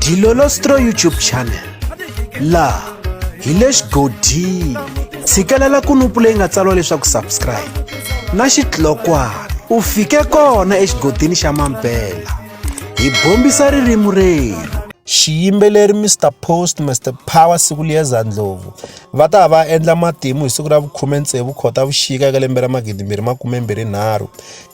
Dilolostro YouTube channel la hi le xigodini tshikelela kunupu leyi nga tsariwa leswaku subscribe na xitlokwana u fike kona exigodini xa Mampela hi bombisa ririmi rero. Xiyimbeleri Mr Post Mr Power siku liya Zandlovu va ta va endla matimu hi siku ra 16 Khotavuxika eka lembe ra 2023.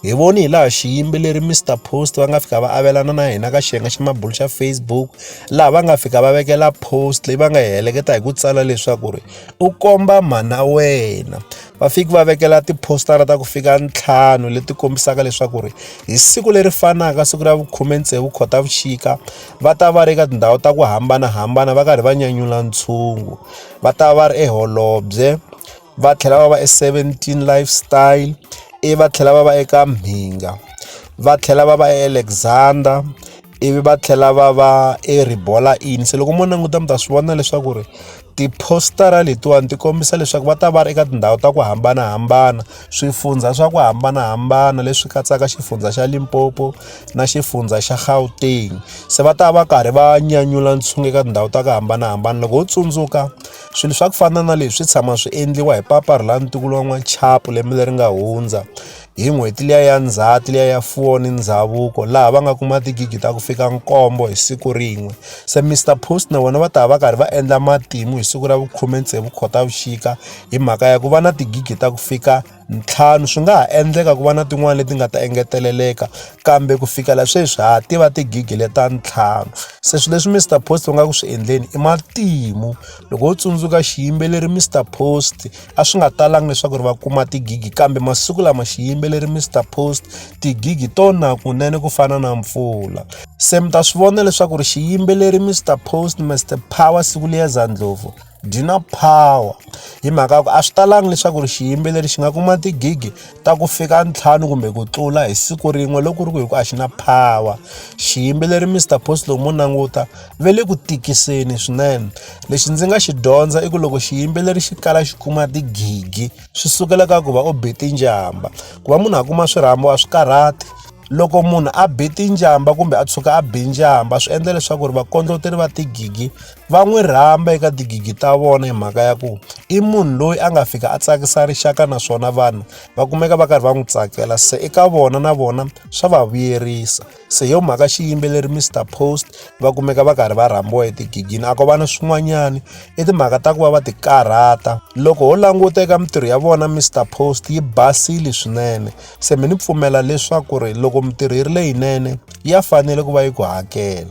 Hi voni hi laha xiyimbeleri Mr Post va nga fika va avelana na hina ka xiyenge xa mabulu xa Facebook, laha va nga fika va vekela post leyi va nga heleketa hi ku tsala leswaku ri u komba mana wena. Va fiki va vekela tipostara ta ku fika 5 leti kombisaka leswaku ri hi siku leri fanaka siku ra 16 Khotavuxika va ta va ri eka tindhawu ta ku hambanahambana va karhi va nyanyula ntshungu. Va ta va ri eHolobye, va tlhela va va e17 Lifestyle, va tlhela va va eka Mhinga, va tlhela va va eAlexander, ivi va tlhela va va eRibola Inn. Se loko mo languta mi ta swi vona leswaku ri tipostara letiwani ti kombisa leswaku va ta va ri eka tindhawu ta ku hambanahambana, swifundza swa ku hambanahambana leswi katsaka xifundza xa Limpopo na xifundza xa Gauteng. Se va ta va karhi va nyanyula ntshungu eka tindhawu ta ku hambanahambana. Loko ho tsundzuka swilo swa ku fana na leswi tshama swi endliwa hi papa Rilantukulu wa N'wachapu lembe leri nga hundza hi n'hweti liya ya Ndzhati liya ya 4 ni Ndhavuko, laha va nga kuma tigigi ta ku fika 7 hi siku rin'we. Se Mr Post na vona va ta va karhi va endla matimu hi siku ra 16 Khotavuxika hi mhaka ya ku va na tigigi ta ku fika 5. Swi nga ha endleka ku va na tin'wana leti nga ta engeteleleka, kambe ku fikela sweswi ha tiva tigigi leta 5. Se swilo leswi Mr Post va nga ku swi endleni i matimu. Loko ho tsundzuka xiyimbeleri Mr Post a swi nga talanga leswaku ri va kuma tigigi, kambe masiku lama xiyimbeleri Mr Post tigigi to na kunene ku fana na mpfula. Se mi ta swi vona leswaku ri xiyimbeleri Mr Post Mr Power siku liya Zandlovu dina power hi mhaka ya ku a swi talanga leswaku ri xiyimbeleri xi nga kuma tigigi ta ku fika 5 kumbe ku tlula hi siku rin'we loko ri ku hi ku a xi na power. Xiyimbeleri Mr Post loko mo languta ve le ku tikiseni swinene. Lexi ndzi nga xi dyondza i ku loko xiyimbeleri xi kala xi kuma tigigi swi sukela ka ku va u be tinjamba. Ku va munhu a kuma swirhambo a swi karhati. Loko munhu a be tinjamba kumbe a tshuka a be njamba swi endla leswaku ri vakondloteri va tigigi va n'wi rhamba eka tigigi ta vona hi mhaka ya ku i munhu loyi a nga fika a tsakisa rixaka, naswona vanhu va kumeka va karhi va n'wi tsakela. Se eka vona na vona swa va vuyerisa. Se hi yo mhaka xiyimbeleri Mr Post va kumeka va karhi va rhambiwa etigigini. A ko va na swin'wanyani i timhaka ta ku va va ti karhata. Loko ho languta eka mintirho ya vona Mr Post yi basile swinene. Se mi ni pfumela leswaku ri loko mintirho yi ri leyinene ya fanele ku va yi ku hakela.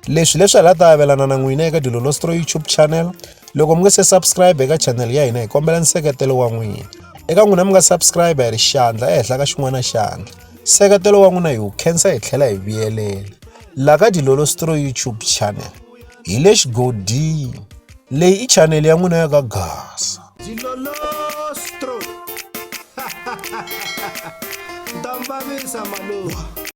Leswi hi ta avelana na n'wina eka Dilolostro YouTube channel. Loko mi nga se subscribe eka channel ya hina hi kombela nseketelo wa n'wina. Eka n'wina mi nga subscribe hi ri xandla ehenhla ka xin'wana xandla. Nseketelo wa n'wina hi wu khensa hi tlhela hi vuyelela. La ka Dilolostro YouTube channel hi le xigodini. Leyi i channel ya n'wina ya ka Gasa. Dilolostro.